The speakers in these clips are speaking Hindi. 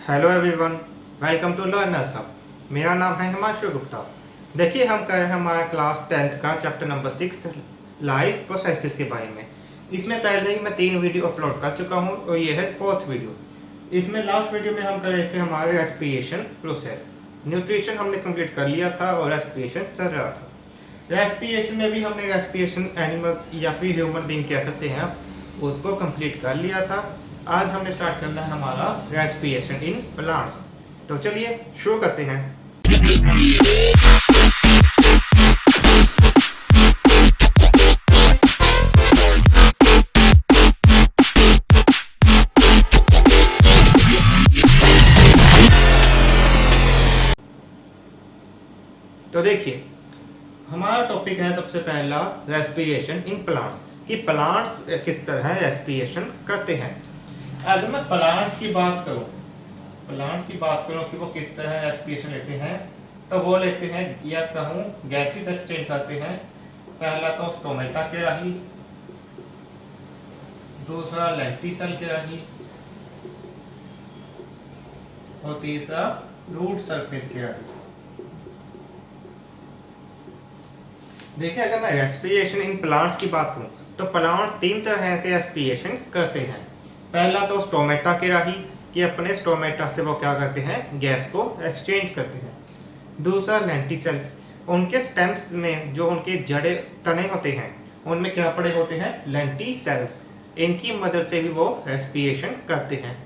Hello everyone, welcome to learners hub. मेरा नाम है हिमांशु गुप्ता। देखिए, हम कर रहे हैं हमारा क्लास 10th का चैप्टर नंबर 6 लाइफ प्रोसेसेस के बारे में। इसमें पहले ही मैं 3 वीडियो अपलोड कर चुका हूँ और ये है 4th वीडियो। इसमें लास्ट वीडियो में हम कर रहे थे हमारे रेस्पिरेशन प्रोसेस। न्यूट्रिशन हमने कंप्लीट कर लिया था और रेस्पिरेशन चल रहा था। रेस्पिरेशन में भी हमने रेस्पिरेशन एनिमल्स या फिर ह्यूमन बीइंग कह सकते हैं आप, उसको कंप्लीट कर लिया था। आज हमने स्टार्ट करना है हमारा रेस्पिरेशन इन प्लांट्स। तो चलिए शुरू करते हैं। तो देखिए, हमारा टॉपिक है सबसे पहला रेस्पिरेशन इन प्लांट्स, कि प्लांट्स किस तरह रेस्पिरेशन करते हैं। अगर मैं प्लांट्स की बात करूं कि वो किस तरह रेस्पिरेशन लेते हैं, तो वो लेते हैं या कहूं गैसेस एक्सचेंज करते हैं। पहला तो स्टोमेटा के राही, दूसरा लेंटिसल के राही और तीसरा रूट सरफेस के राही। देखिए, अगर मैं रेस्पिरेशन इन प्लांट्स की बात करूं तो प्लांट्स 3 तरह से रेस्पिरेशन करते हैं। पहला तो स्टोमेटा के राही, कि अपने स्टोमेटा से वो क्या करते हैं, गैस को एक्सचेंज करते हैं। दूसरा लेंटिसल, उनके स्टेम्स में जो उनके जड़े तने होते हैं उनमें क्या पड़े होते हैं, लेंटिसेल्स। इनकी मदद से भी वो रेस्पिरेशन करते हैं।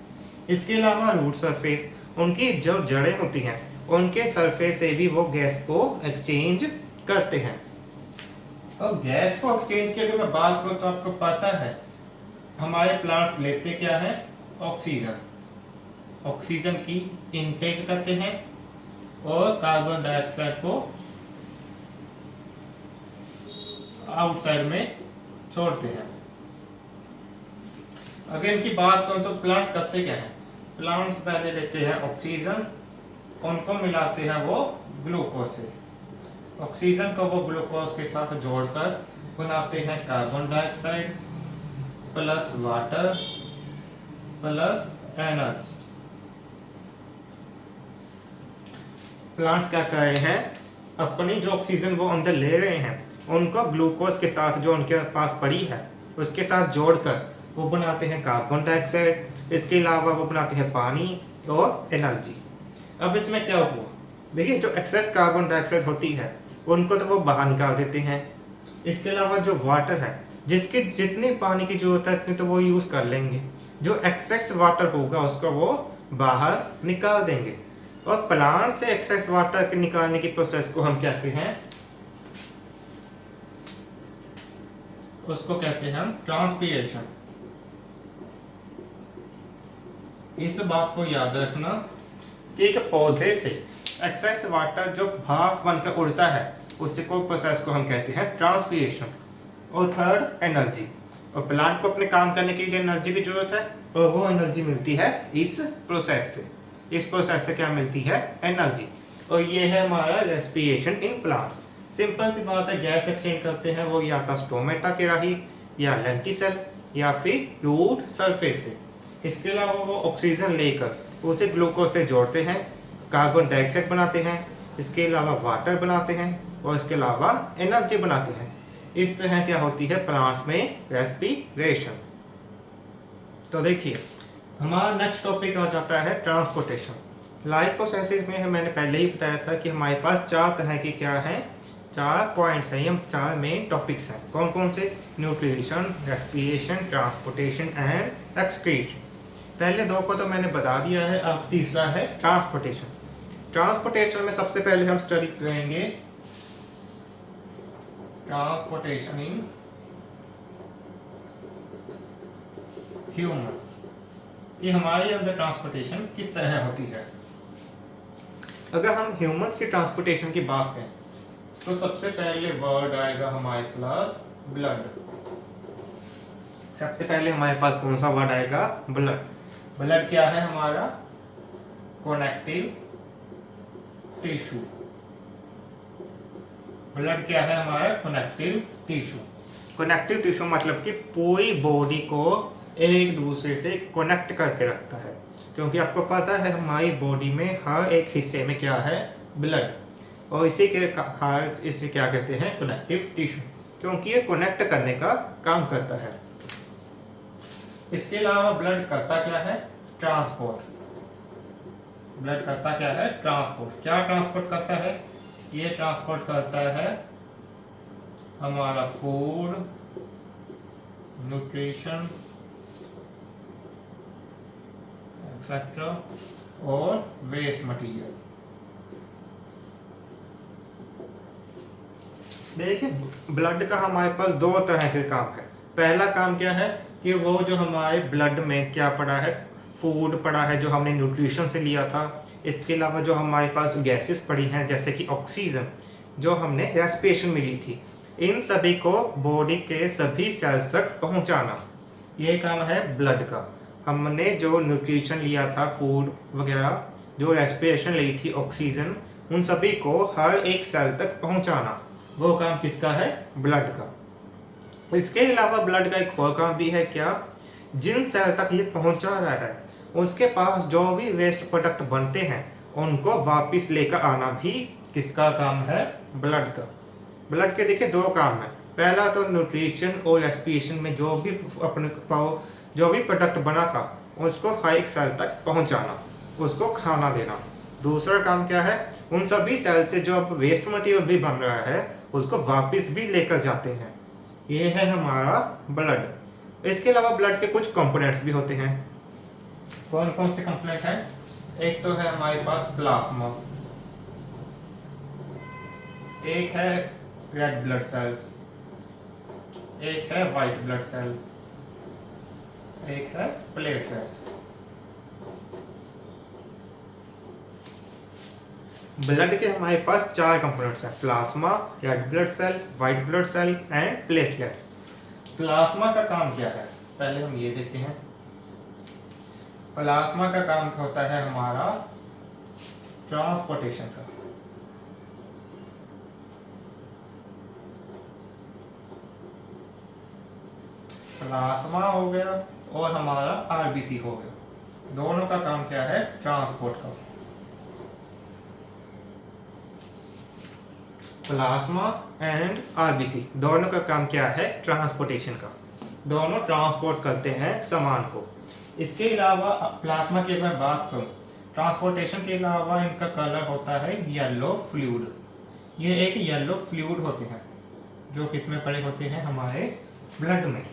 इसके अलावा रूट सरफेस, उनकी जो जड़ें होती हैं उनके सरफेस से भी वो गैस को एक्सचेंज करते हैं। और गैस को एक्सचेंज की अगर मैं बात करूं तो आपको पता है हमारे प्लांट्स लेते क्या है, ऑक्सीजन। ऑक्सीजन की इनटेक करते हैं और कार्बन डाइऑक्साइड को आउटसाइड में छोड़ते हैं। अगर इनकी बात करूं तो प्लांट्स करते क्या है, प्लांट्स पहले लेते हैं ऑक्सीजन, उनको मिलाते हैं वो ग्लूकोज से। ऑक्सीजन को वो ग्लूकोज के साथ जोड़कर बनाते हैं carbon dioxide plus water plus energy. Plants क्या कर रहे हैं, अपनी जो ऑक्सीजन वो अंदर ले रहे हैं उनको ग्लूकोज के साथ जो उनके पास पड़ी है उसके साथ जोड़कर वो बनाते हैं कार्बन डाइऑक्साइड। इसके अलावा वो बनाते हैं पानी और एनर्जी। अब इसमें क्या हुआ, देखिए, जो एक्सेस कार्बन डाइऑक्साइड होती है उनको तो वो बाहर निकाल देते हैं। इसके अलावा जो वाटर है, जिसकी जितनी पानी की जरूरत है उतनी तो वो यूज कर लेंगे। जो एक्सेस वाटर होगा उसको वो बाहर निकाल देंगे। और प्लांट से एक्सेस वाटर के निकालने की प्रोसेस को हम कहते हैं, उसको कहते हैं हम ट्रांसपीरेशन। इस बात को याद रखना कि एक पौधे से एक्सेस वाटर जो भाप बनकर उड़ता है उसी को प्रोसेस को हम कहते हैं ट्रांसपीरेशन। और थर्ड, एनर्जी। और प्लांट को अपने काम करने के लिए एनर्जी की जरूरत है और वो एनर्जी मिलती है इस प्रोसेस से। इस प्रोसेस से क्या मिलती है, एनर्जी। और ये है हमारा रेस्पिरेशन इन प्लांट्स। सिंपल सी बात है, गैस एक्सचेंज करते हैं वो या तो स्टोमेटा के राही या लेंटिसल या फिर रूट सरफेस से। इसके अलावा वो ऑक्सीजन लेकर उसे ग्लूकोज से जोड़ते हैं, कार्बन डाइऑक्साइड बनाते हैं, इसके अलावा वाटर बनाते हैं और इसके अलावा एनर्जी बनाते हैं। इस तरह क्या होती है प्लांट्स में रेस्पिरेशन। तो देखिए, हमारा नेक्स्ट टॉपिक आ जाता है ट्रांसपोर्टेशन। लाइफ प्रोसेसेस में मैंने पहले ही बताया था कि हमारे पास 4 तरह के क्या हैं, 4 पॉइंट्स हैं, 4 मेन टॉपिक्स हैं। कौन कौन से, nutrition, respiration, transportation and excretion. पहले 2 को तो मैंने बता दिया है, अब तीसरा है ट्रांसपोर्टेशन। ट्रांसपोर्टेशन में सबसे पहले हम स्टडी करेंगे ट्रांसपोर्टेशन इन ह्यूमंस, कि हमारे अंदर ट्रांसपोर्टेशन किस तरह होती है। अगर हम ह्यूमंस की ट्रांसपोर्टेशन की बात करें तो सबसे पहले वर्ड आएगा हमारे पास ब्लड। सबसे पहले हमारे पास कौन सा वर्ड आएगा, ब्लड। ब्लड क्या है हमारा, कनेक्टिव टिश्यू। ब्लड क्या है हमारा, कनेक्टिव टिश्यू। कनेक्टिव टिश्यू मतलब कि पूरी बॉडी को एक दूसरे से कनेक्ट करके रखता है, क्योंकि आपको पता है हमारी बॉडी में हर एक हिस्से में क्या है, ब्लड, और इसी के खास इसे क्या कहते हैं, कनेक्टिव टिश्यू, क्योंकि ये कनेक्ट करने का काम करता है। इसके अलावा ब्लड करता क्या है, ट्रांसपोर्ट। ब्लड करता क्या है, ट्रांसपोर्ट। क्या ट्रांसपोर्ट करता है, ये ट्रांसपोर्ट करता है हमारा फूड, न्यूट्रिशन एक्सेट्रा और वेस्ट मटेरियल। देखिए ब्लड का हमारे पास दो तरह के काम है। पहला काम क्या है कि वो जो हमारे ब्लड में क्या पड़ा है, फूड पड़ा है जो हमने न्यूट्रिशन से लिया था, इसके अलावा जो हमारे पास गैसेस पड़ी हैं जैसे कि ऑक्सीजन जो हमने रेस्पिरेशन में ली थी, इन सभी को बॉडी के सभी सेल्स तक पहुंचाना, ये काम है ब्लड का। हमने जो न्यूट्रिशन लिया था, फूड वगैरह, जो रेस्पिरेशन ली थी, ऑक्सीजन, उन सभी को हर एक सेल तक पहुंचाना, वो काम किसका है, ब्लड का। इसके अलावा ब्लड का एक और काम भी है, क्या, जिन सेल तक ये पहुंचा रहा है उसके पास जो भी वेस्ट प्रोडक्ट बनते हैं उनको वापस लेकर आना भी किसका काम है, ब्लड का। ब्लड के देखिए दो काम है। पहला तो न्यूट्रिशन और रेस्पिरेशन में जो भी अपने जो भी प्रोडक्ट बना था उसको हर एक सेल तक पहुंचाना, उसको खाना देना। दूसरा काम क्या है, उन सभी सेल से जो अब वेस्ट मटेरियल भी बन रहा है उसको वापस भी लेकर जाते हैं। ये है हमारा ब्लड। इसके अलावा ब्लड के कुछ कंपोनेंट्स भी होते हैं। कौन कौन से कंपोनेंट हैं, एक तो है हमारे पास प्लाज्मा, एक है रेड ब्लड सेल्स, एक है व्हाइट ब्लड सेल, एक है प्लेटलेट्स। ब्लड के हमारे पास चार कंपोनेंट्स हैं, plasma, red blood cell, white blood cell and platelets. Plasma का काम क्या है, पहले हम ये देखते हैं। प्लाज्मा का काम होता है हमारा ट्रांसपोर्टेशन का। प्लाज्मा हो गया और हमारा आरबीसी हो गया, दोनों का काम क्या है, ट्रांसपोर्ट का। प्लाज्मा एंड आरबीसी दोनों का काम क्या है, ट्रांसपोर्टेशन का। दोनों ट्रांसपोर्ट करते हैं सामान को। इसके अलावा प्लाज्मा की मैं बात करूं, ट्रांसपोर्टेशन के अलावा इनका कलर होता है येलो फ्लूइड। ये एक येलो फ्लूइड होते हैं जो किसमें पड़े होते हैं, हमारे ब्लड में।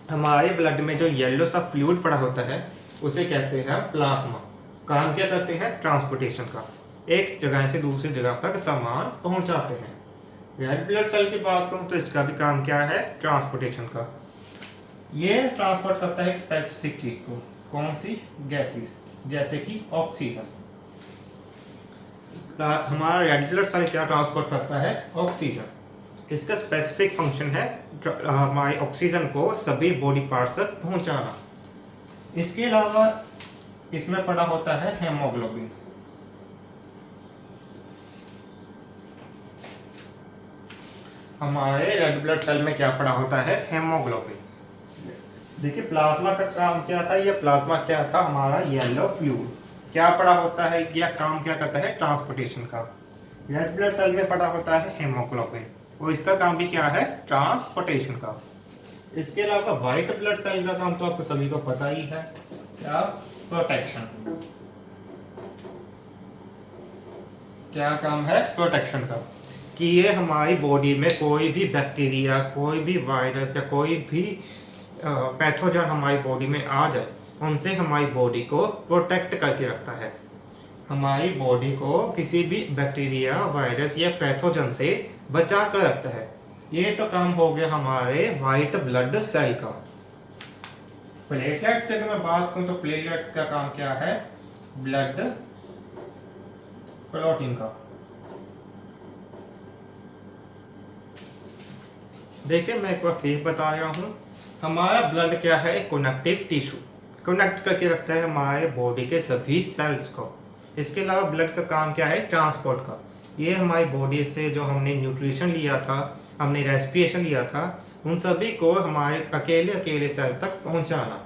हमारे ब्लड में जो येलो सा फ्लूइड पड़ा होता है उसे कहते हैं प्लाज्मा। काम क्या करते हैं, ट्रांसपोर्टेशन का, एक जगह से दूसरी जगह तक सामान पहुंचाते हैं। रेड ब्लड सेल की बात करूं तो इसका भी काम क्या है, ट्रांसपोर्टेशन का। ये ट्रांसपोर्ट करता है एक स्पेसिफिक चीज को, कौन सी, गैसेस, जैसे कि ऑक्सीजन। हमारा रेड ब्लड सेल क्या ट्रांसपोर्ट करता है, ऑक्सीजन। इसका स्पेसिफिक फंक्शन है हमारे ऑक्सीजन को सभी बॉडी पार्ट्स तक पहुंचाना। इसके अलावा इसमें पड़ा होता है हेमोग्लोबिन। हमारे रेड ब्लड सेल में क्या पड़ा होता है, हेमोग्लोबिन। देखिए प्लाज्मा का काम क्या था, ये प्लाज्मा क्या था, हमारा येलो फ्लूइड। क्या पड़ा होता है, या काम क्या करता है, ट्रांसपोर्टेशन का। रेड ब्लड सेल में पड़ा होता है हेमोग्लोबिन और इसका काम भी क्या है, ट्रांसपोर्टेशन का। इसके अलावा व्हाइट ब्लड सेल का काम तो आपको सभी को पता ही है, क्या, प्रोटेक्शन। क्या काम है, प्रोटेक्शन का, कि ये हमारी बॉडी में कोई भी बैक्टीरिया, कोई भी वायरस या कोई भी पैथोजन हमारी बॉडी में आ जाए उनसे हमारी बॉडी को प्रोटेक्ट करके रखता है। हमारी बॉडी को किसी भी बैक्टीरिया, वायरस या पैथोजन से बचा कर रखता है। ये तो काम हो गया हमारे व्हाइट ब्लड सेल का। प्लेटलेट्स की अगर मैं बात करूं तो प्लेटलेट्स का काम क्या है, ब्लड क्लॉटिंग का। देखिए मैं एक बार फिर बता रहा हूँ, हमारा ब्लड क्या है, कनेक्टिव टिश्यू, कनेक्ट करके रखता है हमारे बॉडी के सभी सेल्स को। इसके अलावा ब्लड का काम क्या है, ट्रांसपोर्ट का। ये हमारी बॉडी से जो हमने न्यूट्रिशन लिया था, हमने रेस्पिरेशन लिया था, उन सभी को हमारे अकेले अकेले सेल तक पहुंचाना।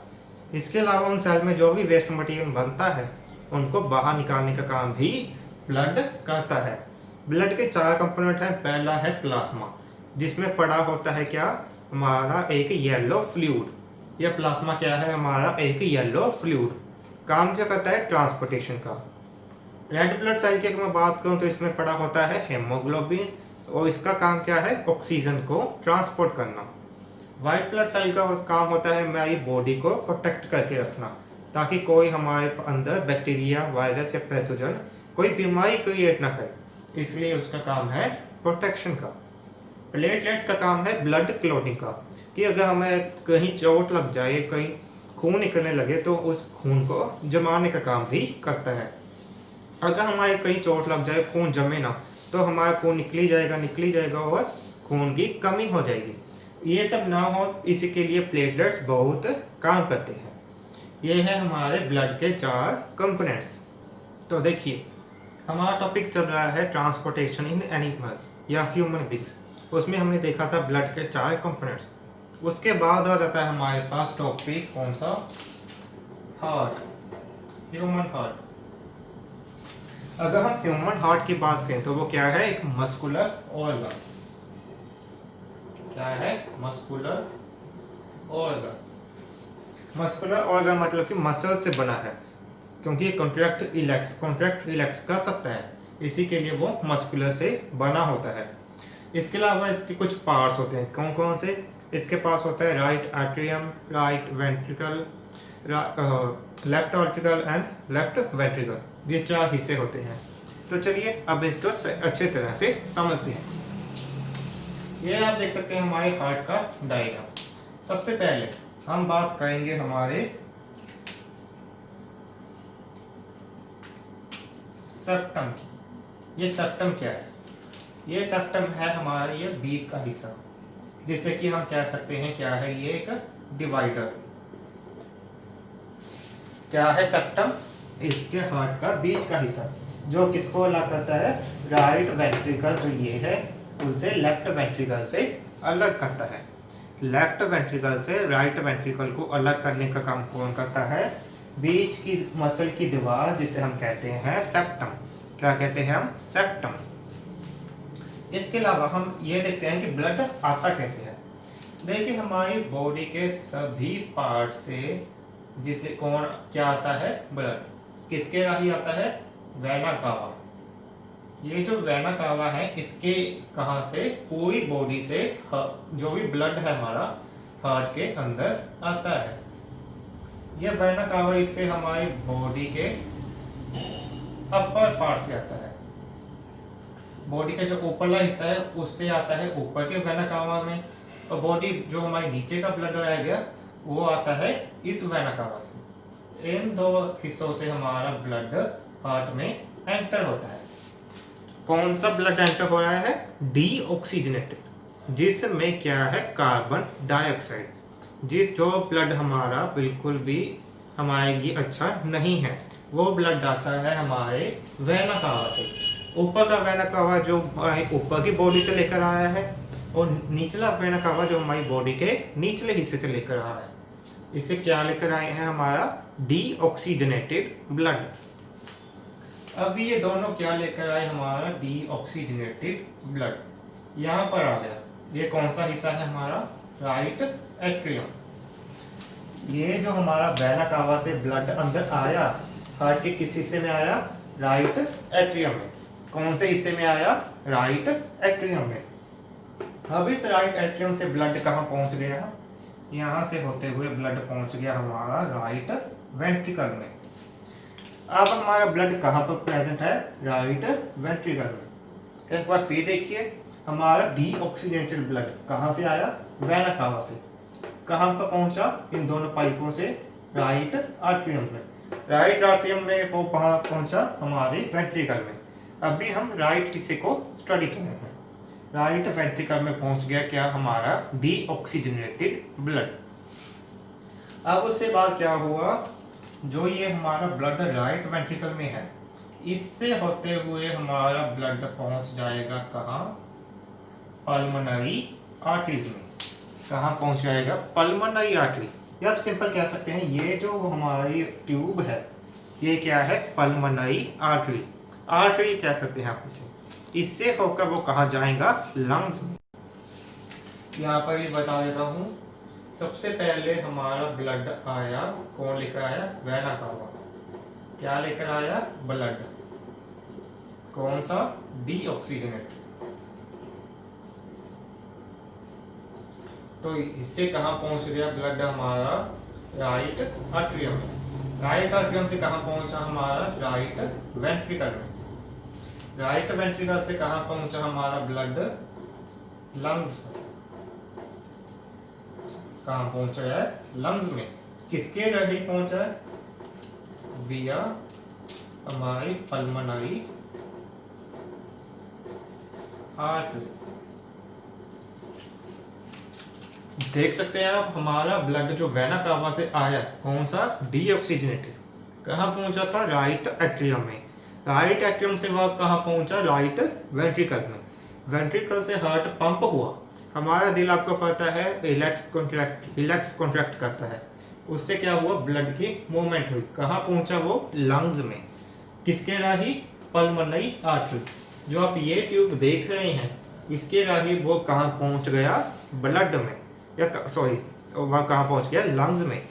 इसके अलावा उन सेल में जो भी वेस्ट मटेरियल बनता है उनको बाहर निकालने का काम भी ब्लड करता है। ब्लड के 4 कंपोनेंट हैं। पहला है प्लाज्मा, जिसमें पड़ा होता है क्या, हमारा एक येलो फ्लूइड। यह प्लाज्मा क्या है, हमारा एक येलो फ्लूइड, काम जो करता है ट्रांसपोर्टेशन का। रेड ब्लड सेल की अगर मैं बात करूं तो इसमें पड़ा होता है हेमोग्लोबिन, और इसका काम क्या है, ऑक्सीजन को ट्रांसपोर्ट करना। व्हाइट ब्लड सेल का काम होता है हमारी बॉडी को प्रोटेक्ट करके रखना, ताकि कोई हमारे अंदर बैक्टीरिया, वायरस या पैथोजन कोई बीमारी क्रिएट ना करे, इसलिए उसका काम है प्रोटेक्शन का। प्लेटलेट्स का काम है ब्लड क्लॉटिंग का, कि अगर हमें कहीं चोट लग जाए, कहीं खून निकलने लगे तो उस खून को जमाने का काम भी करता है। अगर हमारे कहीं चोट लग जाए, खून जमे ना, तो हमारा खून निकली जाएगा और खून की कमी हो जाएगी। ये सब ना हो, इसी के लिए प्लेटलेट्स बहुत काम करते हैं। ये है हमारे ब्लड के 4 कंपोनेंट्स। तो देखिए, हमारा टॉपिक चल रहा है ट्रांसपोर्टेशन इन एनिमल्स या ह्यूमन बींग्स। उसमें हमने देखा था ब्लड के 4 कंपोनेंट्स। उसके बाद आ जाता है हमारे पास टॉपिक कौन सा, हार्ट, ह्यूमन हार्ट। अगर हम ह्यूमन हार्ट की बात करें तो वो क्या है, एक मस्कुलर ऑर्गन। क्या है, मस्कुलर ऑर्गन। मस्कुलर ऑर्गन मतलब कि मसल से बना है, क्योंकि ये कॉन्ट्रैक्ट रिलैक्स कर सकता है, इसी के लिए वो मस्कुलर से बना होता है। इसके अलावा इसके कुछ पार्ट्स होते हैं। कौन कौन से, इसके पास होता है right atrium, right ventricle, left auricle and left ventricle. ये 4 हिस्से होते हैं। तो चलिए अब इसको अच्छे तरह से समझते हैं। ये आप देख सकते हैं हमारे हार्ट का डायग्राम। सबसे पहले हम बात करेंगे हमारे सेप्टम की। ये सेप्टम क्या है, ये सेप्टम है हमारा ये बीच का हिस्सा, जिसे कि हम कह सकते हैं क्या है, ये एक डिवाइडर। क्या है सेप्टम, इसके हार्ट का बीच का हिस्सा, जो किसको अलग करता है, राइट वेंट्रिकल जो ये है उसे लेफ्ट वेंट्रिकल से अलग करता है। लेफ्ट वेंट्रिकल से राइट वेंट्रिकल को अलग करने का काम कौन करता है, बीच की मसल की दीवार, जिसे हम कहते हैं सेप्टम। क्या कहते हैं हम, सेप्टम। इसके अलावा हम ये देखते हैं कि ब्लड आता कैसे है। देखिए, हमारी बॉडी के सभी पार्ट से जिसे कौन क्या आता है, ब्लड किसके राही आता है, वेना कावा। ये जो वेना कावा है, इसके कहां से, पूरी बॉडी से जो भी ब्लड है हमारा हार्ट के अंदर आता है। ये वेना कावा इससे हमारी बॉडी के अपर पार्ट से आता है। बॉडी का जो ऊपरला हिस्सा है उससे आता है ऊपर के वेना कावा में, और बॉडी जो हमारे नीचे का ब्लड रह गया वो आता है इस वेना कावा से। इन 2 हिस्सों से हमारा ब्लड हार्ट में एंटर होता है। कौन सा ब्लड एंटर हो रहा है, डीऑक्सीजनेटेड, जिसमें क्या है, कार्बन डाइऑक्साइड। जो ब्लड हमारा बिल्कुल भी हमारे लिए अच्छा नहीं है, वो ब्लड आता है हमारे वेना कावा से। ऊपर का वेना कावा जो ऊपर की बॉडी से लेकर आया है, और निचला वेना कावा जो हमारी बॉडी के निचले हिस्से से लेकर आ रहा है। इसे क्या लेकर आए हैं, हमारा डीऑक्सीजनेटेड ब्लड। अब ये दोनों क्या लेकर आए, हमारा डीऑक्सीजनेटेड ब्लड यहाँ पर आ गया। ये कौन सा हिस्सा है हमारा, राइट एट्रियम। ये जो हमारा वेना कावा से ब्लड अंदर आया, हार्ट के किस हिस्से में आया, राइट एट्रियम में। कौन से हिस्से में आया, राइट एट्रियम में। अब इस राइट एट्रियम से ब्लड कहाँ पहुंच गया, यहाँ से होते हुए ब्लड पहुंच गया हमारा राइट वेंट्रिकल में। अब हमारा ब्लड कहाँ पर प्रेजेंट है, राइट वेंट्रिकल में। एक बार फिर देखिए, हमारा डीऑक्सीजनेटेड ब्लड कहाँ से आया, वेना कावा से। कहाँ पर पहुंचा, इन दोनों पाइपों से राइट आर्टरियम में। राइट आर्टरियम में वो पहुंचा हमारे वेंट्रिकल में। अभी हम राइट हिस्से को स्टडी कर रहे हैं। राइट वेंट्रिकल में पहुंच गया क्या, हमारा डीऑक्सीजनेटेड ब्लड। अब उससे बाद क्या हुआ, जो ये हमारा ब्लड राइट वेंट्रिकल में है, इससे होते हुए हमारा ब्लड पहुंच जाएगा कहाँ, पल्मोनरी आर्टरीज में। कहाँ पहुंच जाएगा? Pulmonary artery. या आप सिंपल कह सकते हैं ये जो हमारी ट्यूब है ये क्या है? Pulmonary artery. आर्टरी कह सकते हैं आप इसे। इससे होकर वो कहाँ जाएगा? लंग्स में। यहाँ पर भी बता देता हूँ, सबसे पहले हमारा ब्लड आया, कौन लेकर आया? Vena cava. क्या लेकर आया? ब्लड। कौन सा? डीऑक्सीजनेट। तो इससे कहाँ पहुंच गया ब्लड हमारा? राइट आर्टरियम में। राइट आर्टरियम से कहाँ पहुंचा हमारा? राइट वेंट्रिकल में। राइट वेंट्रिकल से कहाँ पहुंचा हमारा ब्लड? लंग्स में। कहाँ पहुंचा है? लंग्स में। किसके रही पहुंचा है? विया हमारी पल्मोनरी आर्टरी। देख सकते हैं आप, हमारा ब्लड जो वेना कावा से आया, कौन सा? डीऑक्सीजनेटेड। कहाँ पहुंचा था? राइट एट्रियम में। राइट एट्रियम से वह कहाँ पहुंचा? राइट वेंट्रिकल में। वेंट्रिकल से हार्ट पंप हुआ। हमारा दिल आपको पता है रिलैक्स कॉन्ट्रैक्ट करता है। उससे क्या हुआ? ब्लड की मूवमेंट हुई। कहाँ पहुंचा वो? लंग्स में। किसके राही? Pulmonary artery. जो आप ये ट्यूब देख रहे हैं इसके राही वो कहाँ पहुंच गया? ब्लड में। या सॉरी, वह कहाँ पहुंच गया? लंग्स में।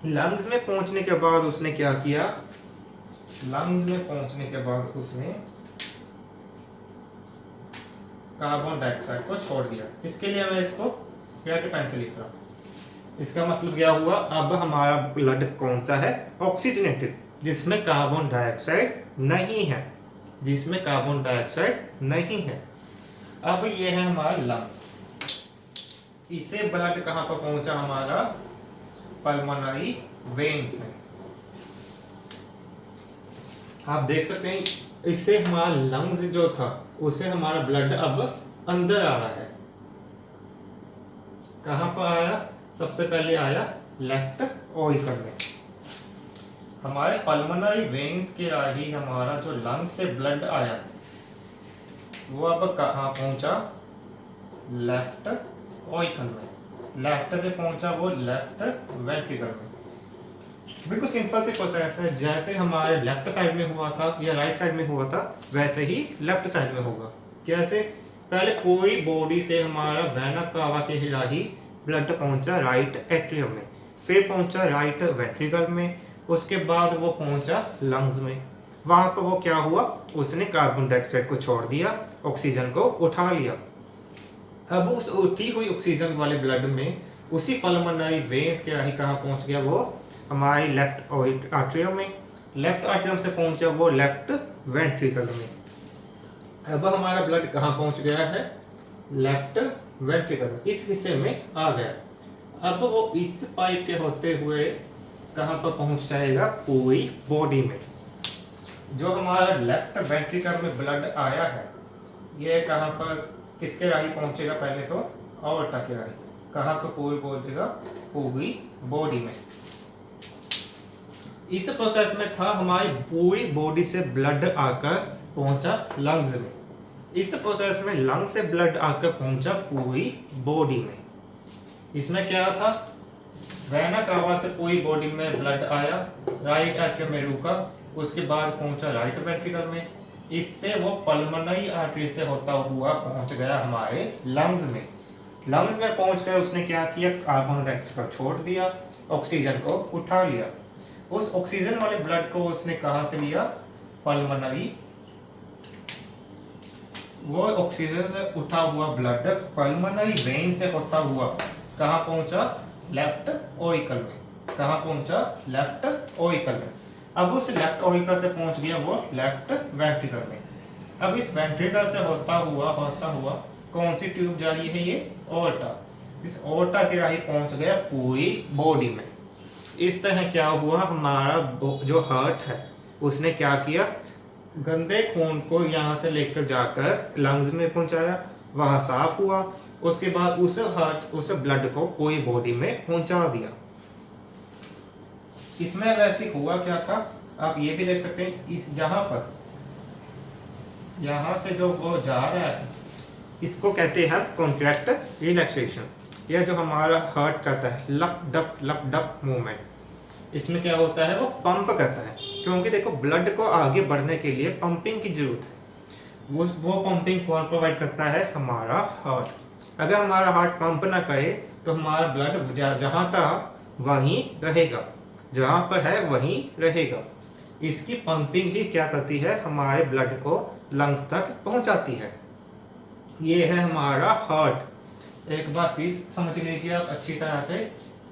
लंग्स में पहुंचने के बाद उसने क्या किया? लंग्स में पहुंचने के बाद उसने कार्बन डाइऑक्साइड को छोड़ दिया। इसके लिए मैं इसको रेड पेन से लिख रहा हूं। इसका मतलब क्या हुआ? अब हमारा ब्लड कौन सा है? ऑक्सीजनेटेड, जिसमें कार्बन डाइऑक्साइड नहीं है। जिसमें कार्बन डाइऑक्साइड नहीं है। अब ये है हमारा लंग्स। इससे ब्लड कहां पर पहुंचा हमारा? पल्मोनरी वेन्स में। आप देख सकते हैं इससे हमारा लंग्स जो था उससे हमारा ब्लड अब अंदर आ रहा है। कहां पर आया? सबसे पहले आया लेफ्ट ऑरिकल में। हमारे पल्मोनरी वेन्स के राही हमारा जो लंग्स से ब्लड आया वो अब कहां पहुंचा? लेफ्ट ऑरिकल में। लेफ्ट से पहुंचा वो लेफ्ट वेंट्रिकल में। बिल्कुल सिंपल सी प्रोसेस है। जैसे हमारे लेफ्ट साइड में हुआ था या राइट साइड में हुआ था वैसे ही लेफ्ट साइड में होगा। कैसे? पहले पूरी बॉडी से हमारा वेना कावा के राही ब्लड पहुंचा राइट एट्रियम में, फिर पहुंचा राइट वेंट्रिकल में, उसके बाद वो पहुंचा लंग्स में। वहां पर वो क्या हुआ? उसने कार्बन डाइऑक्साइड को छोड़ दिया, ऑक्सीजन को उठा लिया। अब उस उठी हुई ऑक्सीजन वाले ब्लड में उसी पल्मोनरी वेन्स के राही कहाँ पहुंच गया? वो हमारी लेफ्ट आर्टरियम में। लेफ्ट आर्टरियम से पहुंचा वो लेफ्ट वेंट्रिकल में। अब हमारा ब्लड कहाँ पहुंच गया है? लेफ्ट वेंट्रिकल, इस हिस्से में आ गया। अब वो इस पाइप के होते हुए कहाँ पर पहुंच जाएगा? पूरी बॉडी में। जो हमारा लेफ्ट वेंट्रिकल में ब्लड आया है ये कहाँ पर किसके राही पहुंचेगा? पहले तो ऑर्टा के राही। कहाँ पर पूरी पहुंचेगा? पूरी बॉडी में। इस प्रोसेस में था हमारी पूरी बॉडी से ब्लड आकर पहुंचा लंग्स में। इस प्रोसेस में लंग से ब्लड आकर पहुंचा पूरी बॉडी में। इसमें क्या था? वेना कावा से पूरी बॉडी में ब्लड आया, राइट आर्टरी में रुका, उसके बाद पहुंचा राइट वेंट्रिकल में। इससे वो पल्मोनरी आर्टरी से होता हुआ पहुंच गया हमारे लंग्स में। लंग्स में पहुंचकर उसने क्या किया? कार्बन डाइऑक्साइड को छोड़ दिया, ऑक्सीजन को उठा लिया। उस ऑक्सीजन वाले ब्लड को उसने कहां से लिया? पल्मोनरी। वो ऑक्सीजन से उठा हुआ ब्लड पल्मोनरी वेन से होता हुआ कहां पहुंचा? लेफ्ट ऑरिकल में। कहां पहुंचा? लेफ्ट ऑरिकल में। अब उस लेफ्ट ऑरिकल से पहुंच गया वो लेफ्ट वेंट्रिकल में। अब इस वेंट्रिकल से होता हुआ कौन सी ट्यूब जा रही है? ये ऑर्टा। इस ऑर्टा के राही पहुंच गया पूरी बॉडी में। इस तरह क्या हुआ? हमारा जो हार्ट है उसने क्या किया? गंदे खून को यहाँ से लेकर जाकर लंग्स में पहुंचाया, वहां साफ हुआ, उसके बाद उस ब्लड को पूरी बॉडी में पहुंचा दिया। इसमें वैसे हुआ क्या था? आप ये भी देख सकते हैं, इस जहां पर यहाँ से जो वो जा रहा है इसको कहते हैं कॉन्ट्रैक्ट रिलैक्सेशन। यह जो हमारा हार्ट करता है लप डप मूवमेंट, इसमें क्या होता है, वो पंप करता है, क्योंकि देखो ब्लड को आगे बढ़ने के लिए पंपिंग की जरूरत है। वो पंपिंग कौन प्रोवाइड करता है, हमारा हार्ट। अगर हमारा हार्ट पंप ना करे तो हमारा ब्लड जहाँ था वहीं रहेगा, जहाँ पर है वहीं रहेगा। इसकी पंपिंग ही क्या करती है, हमारे ब्लड को लंग्स तक पहुंचाती है। ये है हमारा हार्ट। एक बार फिर समझ लीजिए आप अच्छी तरह से,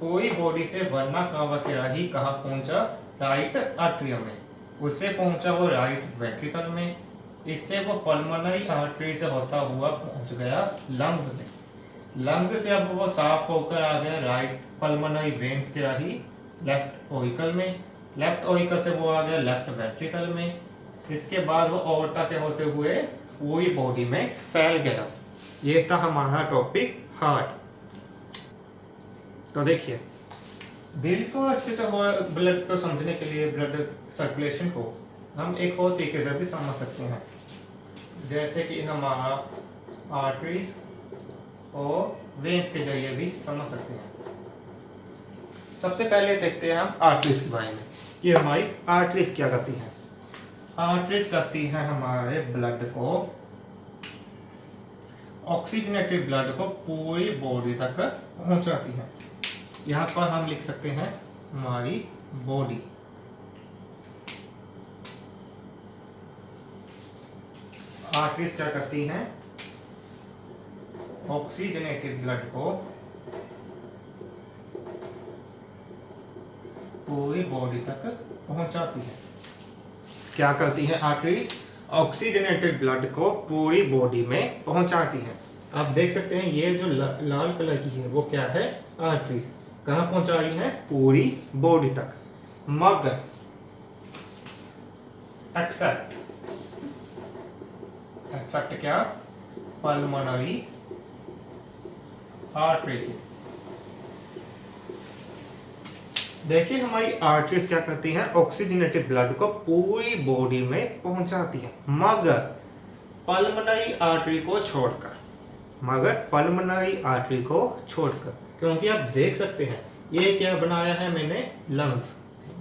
पूरी बॉडी से वर्ना कावा की राही कहाँ पहुंचा, राइट आर्टरियम में, उससे पहुंचा वो राइट वेंट्रिकल में, इससे वो पल्मोनरी आर्टरी से होता हुआ पहुंच गया लंग्स में, लंग्स से अब वो साफ होकर आ गया राइट पल्मोनरी वेन्स की राही लेफ्ट ओरिकल में, लेफ्ट ओरिकल से वो आ गया लेफ्ट वेंट्रिकल में, इसके बाद वो ओर्टा के होते हुए पूरी बॉडी में फैल गया। ये था हमारा टॉपिक हार्ट। तो देखिए, दिल को अच्छे से ब्लड को समझने के लिए, ब्लड सर्कुलेशन को हम एक और तरीके से भी समझ सकते हैं, जैसे कि हमारा आर्टरीज और वेन्स के जरिए भी समझ सकते हैं। सबसे पहले देखते हैं हम आर्टरीज के बारे में कि हमारी आर्टरीज क्या करती हैं। आर्टरीज करती हैं हमारे ब्लड को, ऑक्सीजनेटेड ब्लड को पूरी बॉडी तक पहुंचाती हैं। यहाँ पर हम लिख सकते हैं हमारी बॉडी। आर्टरीज क्या करती हैं, ऑक्सीजनेटेड ब्लड को पूरी बॉडी तक पहुंचाती है। क्या करती है आर्टरीज, ऑक्सीजनेटेड ब्लड को पूरी बॉडी में पहुंचाती है। आप देख सकते हैं ये जो लाल कलर की है वो क्या है, आर्टरीज। कहाँ पहुंचा रही है, पूरी बॉडी तक। मगर एक्सेप्ट क्या, पल्मोनरी आर्टरी की। देखिए हमारी आर्टरीज क्या करती हैं, ऑक्सीजनेटेड ब्लड को पूरी बॉडी में पहुंचाती है, मगर पल्मोनरी आर्टरी को छोड़कर, क्योंकि आप देख सकते हैं ये क्या बनाया है मैंने, लंग्स।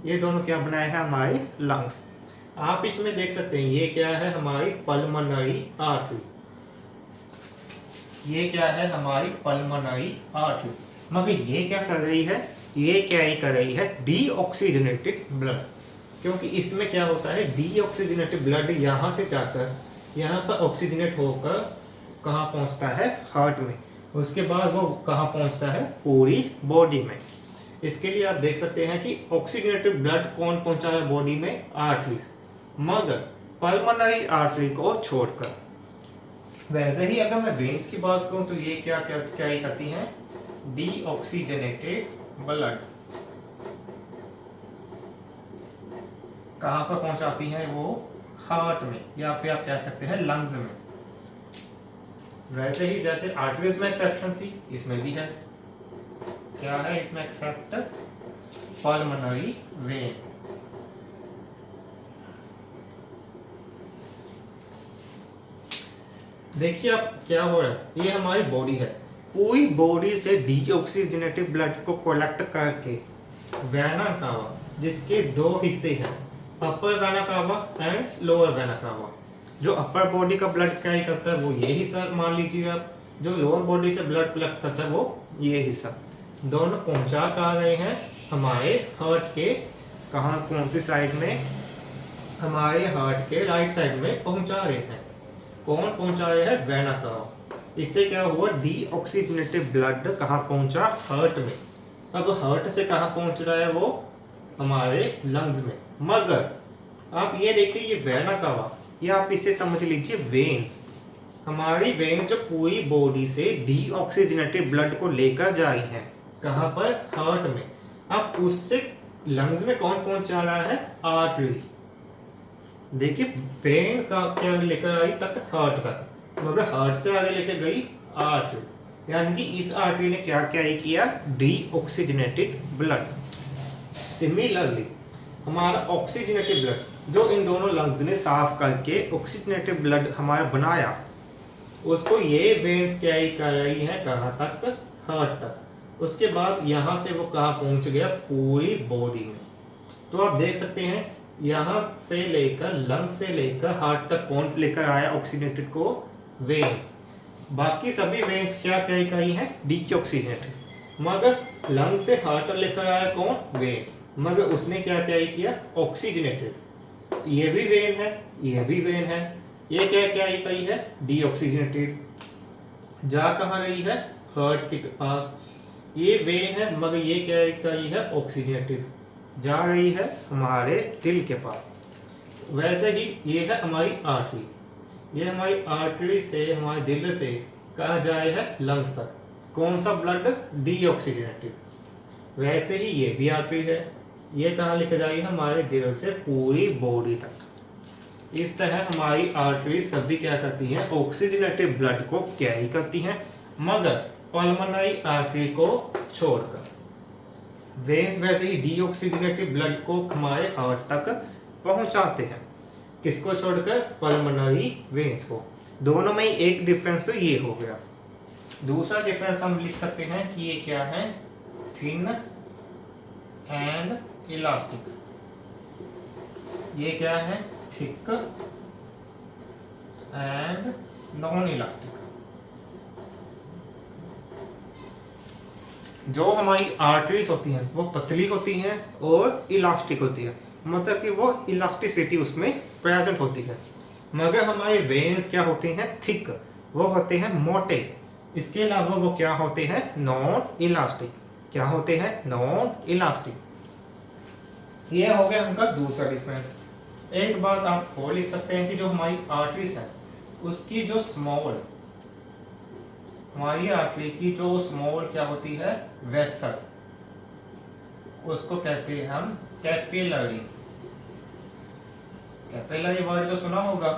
ये दोनों क्या बनाए हैं, हमारी लंग्स। आप इसमें देख सकते हैं ये क्या है, हमारी पल्मोनरी आर्टरी। ये क्या है, हमारी पल्मोनरी आर्टरी। मगर ये क्या कर रही है, ये क्या ही कर रही है, डीऑक्सीजनेटेड ब्लड। क्योंकि इसमें क्या होता है, डीऑक्सीजनेटेड ब्लड यहाँ से जाकर यहाँ पर ऑक्सीजनेट होकर कहाँ पहुँचता है, हार्ट में। उसके बाद वो कहाँ पहुँचता है, पूरी बॉडी में। इसके लिए आप देख सकते हैं कि ऑक्सीजनेटेड ब्लड कौन पहुँचा रहा है बॉडी में, आर्टरीज, मगर पल्मोनरी आर्टरी को छोड़कर। वैसे ही अगर मैं वेन्स की बात करूं तो ये क्या क्या क्या ही करती हैं, डीऑक्सीजनेटेड ब्लड कहाँ पर पहुंचाती हैं, वो हार्ट में, या फिर आप कह सकते हैं लंग्स में। वैसे ही जैसे आर्टरीज में एक्सेप्शन थी, इसमें भी है। क्या है इसमें एक्सेप्ट, पल्मोनरी वेन। देखिए अब क्या हो रहा है, ये हमारी बॉडी है, पूरी बॉडी से डीऑक्सीजनेटेड ब्लड को कलेक्ट करके वेना कावा, जिसके दो हिस्से हैं, upper vena cava and lower vena cava. जो अपर बॉडी का ब्लड कैरी करता है वो ये हिस्सा मान लीजिए आप, जो लोअर बॉडी से ब्लड कलेक्ट करता है वो ये हिस्सा। दोनों पहुंचा कहाँ रहे हैं, हमारे हार्ट के, कहाँ, कौन सी साइड में, हमारे हार्ट के राइट साइड में पहुंचा रहे हैं। कौन पहुंचा रहे हैं, वेना कावा। इससे क्या हुआ, डीऑक्सीजनेटेड ब्लड कहाँ पहुंचा, हार्ट में। अब हार्ट से कहाँ पहुंच रहा है वो, हमारे लंग्स में। मगर आप ये देखिए ये वेना कावा, ये आप इसे समझ लीजिए वेन्स। हमारी वेन्स जो पूरी बॉडी से डीऑक्सीजनेटेड ब्लड को लेकर जा रही हैं, कहाँ पर, हार्ट में। अब उससे लंग्स में कौन पहुंचा रहा है, आर्टरी। देखिए वेन का क्या लेकर आई तक, हार्ट तक, मगर हार्ट से आगे लेकर गई आर्टरी। यानी कि इस आर्टरी ने क्या क्या ही किया, डीऑक्सीजनेटेड ब्लड। सिमिलरली हमारा ऑक्सीजनेटेड ब्लड जो इन दोनों लंग्स ने साफ करके ऑक्सीजनेटेड ब्लड हमारा बनाया, उसको ये वेन्स कैरी कर रही है कहाँ तक, हार्ट तक। उसके बाद यहाँ से वो कहाँ पहुंच गया, पूरी बॉडी में। तो आप देख सकते हैं यहाँ से लेकर लंग से लेकर हार्ट तक कौन लेकर आया ऑक्सीजनेटेड को, वेन्स। बाकी सभी वेन्स क्या कैरी करी है, डीऑक्सीजनेटेड। मगर लंग से हार्ट लेकर आया कौन, वेन, मगर उसने क्या कैरी किया, ऑक्सीजनेटेड। ये भी वेन है, ये भी वेन है, ये क्या कैरी करी है, डीऑक्सीजनेटेड। जा कहाँ रही है, हार्ट के पास। ये वेन है मगर ये कैरी करी है ऑक्सीजनेटेड, जा रही है हमारे दिल के पास। वैसे ही ये है हमारी आर्टरी, ये हमारी आर्टरी से हमारे दिल से कहाँ जाए है, लंग्स तक। कौन सा ब्लड, डीऑक्सीजनेटेड। वैसे ही ये भी आर्टरी है, ये कहाँ लेकर जाएगी, हमारे दिल से पूरी बॉडी तक। इस तरह हमारी आर्टरी सभी क्या करती हैं, ऑक्सीजनेटेड ब्लड को कैरी करती हैं, मगर पल्मोनरी आर्टरी को छोड़कर। वेन्स वैसे ही डीऑक्सीजनेटेड ब्लड को हमारे हार्ट तक पहुंचाते हैं, किसको छोड़कर, पल्मोनरी वेन्स को। दोनों में एक डिफरेंस तो ये हो गया। दूसरा डिफरेंस हम लिख सकते हैं कि ये क्या है, थिन एंड इलास्टिक। ये क्या है, थिक एंड नॉन इलास्टिक। जो हमारी आर्टरीज होती हैं वो पतली होती हैं और इलास्टिक होती है, मतलब कि वो इलास्टिसिटी उसमें प्रेजेंट होती है। मगर हमारे वेन्स क्या होते हैं, थिक, वो होते हैं मोटे। इसके अलावा वो क्या होते हैं, नॉन इलास्टिक। क्या होते हैं, नॉन इलास्टिक। ये हो गया उनका दूसरा डिफरेंस। एक बात आप और लिख सकते हैं कि जो हमारी आर्टरीज है उसकी जो स्मॉल, हमारी आर्टरी की जो स्मॉल क्या होती है, वेसल, उसको कहते हैं हम कैपिलरी। कैपिलरी वर्ड तो सुना होगा।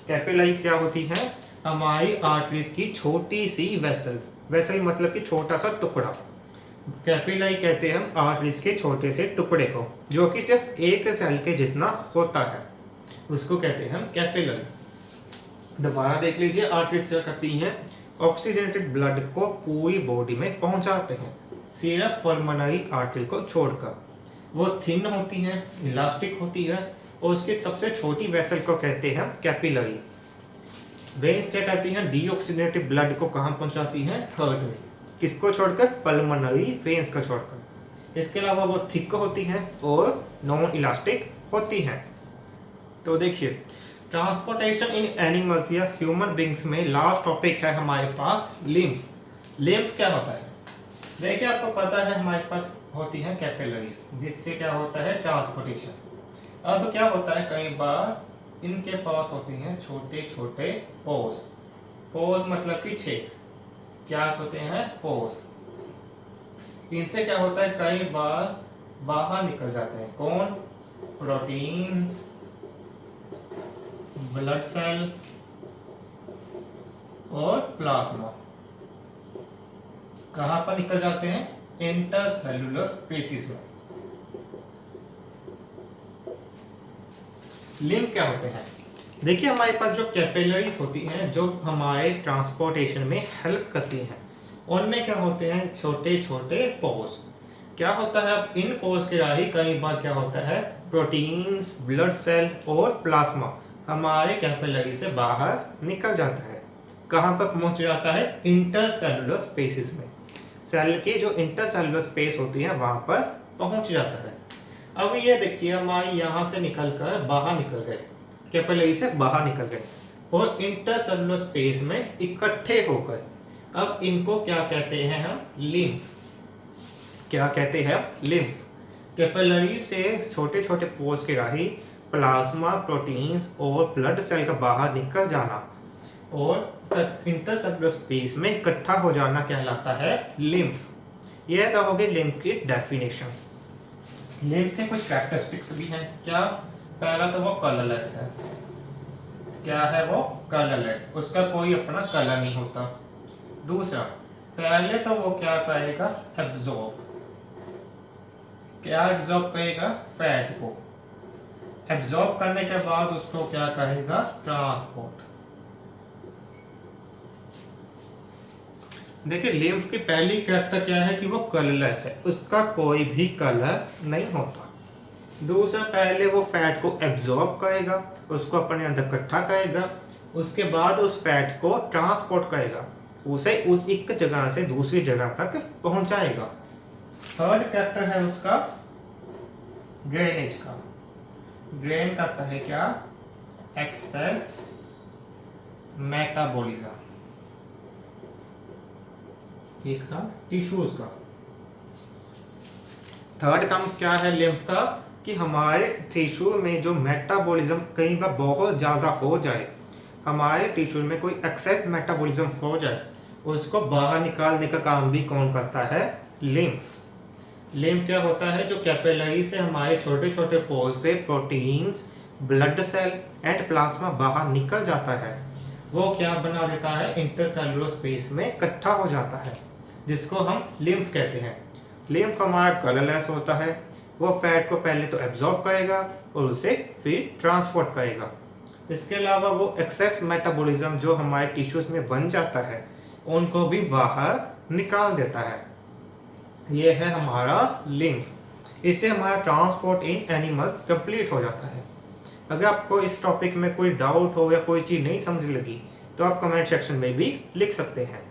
कैपिलरी क्या होती है, हमारी आर्टरीज की छोटी सी वेसल। वेसल मतलब कि छोटा सा टुकड़ा। कैपिलरी कहते हैं हम आर्टरीज के छोटे से टुकड़े को, जो कि सिर्फ एक सेल के जितना होता है, उसको कहते हैं हम कैपिलरी। दोबारा देख लीजिए, आर्टरीज क्या करती हैं, ऑक्सीजनेटेड ब्लड को पूरी बॉडी में पहुंचाते हैं, सिर्फ पल्मोनरी आर्टरी को छोड़कर। वो थिन होती हैं, इलास्टिक होती है, और उसकी सबसे छोटी वेसल को कहते हैं कैपिलरी। वेन्स क्या करती हैं, डीऑक्सीजनेटेड ब्लड को कहाँ पहुंचाती हैं, हार्ट में, किसको छोड़कर, पल्मोनरी वेन्स को छोड़कर। इसके अलावा वो थिक होती हैं और नॉन इलास्टिक होती हैं। तो देखिए, ट्रांसपोर्टेशन इन एनिमल्स या ह्यूमन बींग्स में लास्ट टॉपिक है हमारे पास लिम्फ। लिम्फ क्या होता है, देखिए आपको पता है हमारे पास होती हैं कैपिलरीज, जिससे क्या होता है, ट्रांसपोर्टेशन। अब क्या होता है, कई बार इनके पास होती हैं छोटे छोटे पोर्स। पोर्स मतलब कि छेद, क्या होते हैं, पोर्स। इनसे क्या होता है, कई बार बाहर निकल जाते हैं कौन, प्रोटीन्स, ब्लड सेल और प्लाज्मा। कहां पर निकल जाते हैं, इंटरसेल्युलर स्पेसिस में। लिम्फ क्या होते हैं, देखिए हमारे पास जो कैपिलरीज होती हैं जो हमारे ट्रांसपोर्टेशन में हेल्प करती हैं, उनमें क्या होते हैं, छोटे छोटे पोर्स। क्या होता है, अब इन पोर्स के राही कई बार क्या होता है, प्रोटीन्स, ब्लड सेल और प्लाज्मा हमारे कैपिलरी से बाहर निकल जाता है। कहां पर पहुंच जाता है, इंटरसेल्युलर स्पेसिस में। सेल की जो इंटरसेल्युलर स्पेस होती है वहां पर पहुंच जाता है। अब ये देखिए, हमारे यहाँ से निकलकर बाहर निकल गए, कैपिलरी से बाहर निकल गए और इंटरसेल्युलर स्पेस में इकट्ठे होकर अब इनको क्या कहते हैं हम, लिम्फ। क्या कहते हैं, लिम्फ। कैपिलरी से छोटे छोटे पोर्स के राही प्लाज्मा, प्रोटीन्स और ब्लड सेल का बाहर निकल जाना और इंटरसेल्युलर स्पेस में इकट्ठा हो जाना कहलाता है लिम्फ। यह तो होगी लिम्फ की डेफिनेशन। लिम्फ के कुछ कैरेक्टरिस्टिक्स भी हैं। क्या, पहला तो वो कलरलेस है। क्या है वो, कलरलेस, उसका कोई अपना कलर नहीं होता। दूसरा, पहले तो वो क्या करेगा, एब्जॉर्ब। क्या एब्जॉर्ब करेगा, फैट को। एब्जॉर्ब करने के बाद उसको क्या कहेगा, ट्रांसपोर्ट। देखिए लिम्फ की पहली कैरेक्टर क्या है कि वो कलरलेस है, उसका कोई भी कलर नहीं होता। दूसरा, पहले वो फैट को एब्जॉर्ब करेगा, उसको अपने अंदर इकट्ठा करेगा, उसके बाद उस फैट को ट्रांसपोर्ट करेगा, उसे उस एक जगह से दूसरी जगह तक पहुंचाएगा। थर्ड कैरेक्टर है उसका ड्रेनेज का। ड्रेन करता है क्या? एक्सेस मेटाबॉलिज्म, इसका टिश्यूज का। थर्ड काम क्या है लिम्फ का कि हमारे टिश्यू में जो मेटाबॉलिज्म कई बार बहुत ज़्यादा हो जाए, हमारे टिश्यू में कोई एक्सेस मेटाबॉलिज्म हो जाए, उसको बाहर निकालने का काम भी कौन करता है? लिम्फ। लिम्फ क्या होता है? जो कैपिलरी से हमारे छोटे छोटे पोर से proteins, blood cell and plasma बाहर निकल जाता है, वो क्या बना देता है? इंटरसेलुलर स्पेस में इकट्ठा हो जाता है, जिसको हम लिम्फ कहते हैं। लिम्फ हमारा कलरलेस होता है, वो फैट को पहले तो एब्जॉर्ब करेगा और उसे फिर ट्रांसपोर्ट करेगा। इसके अलावा वो एक्सेस मेटाबॉलिज्म जो हमारे टिश्यूज में बन जाता है, उनको भी बाहर निकाल देता है। ये है हमारा लिम्फ। इससे हमारा ट्रांसपोर्ट इन एनिमल्स कंप्लीट हो जाता है। अगर आपको इस टॉपिक में कोई डाउट हो या कोई चीज़ नहीं समझ लगी तो आप कमेंट सेक्शन में भी लिख सकते हैं।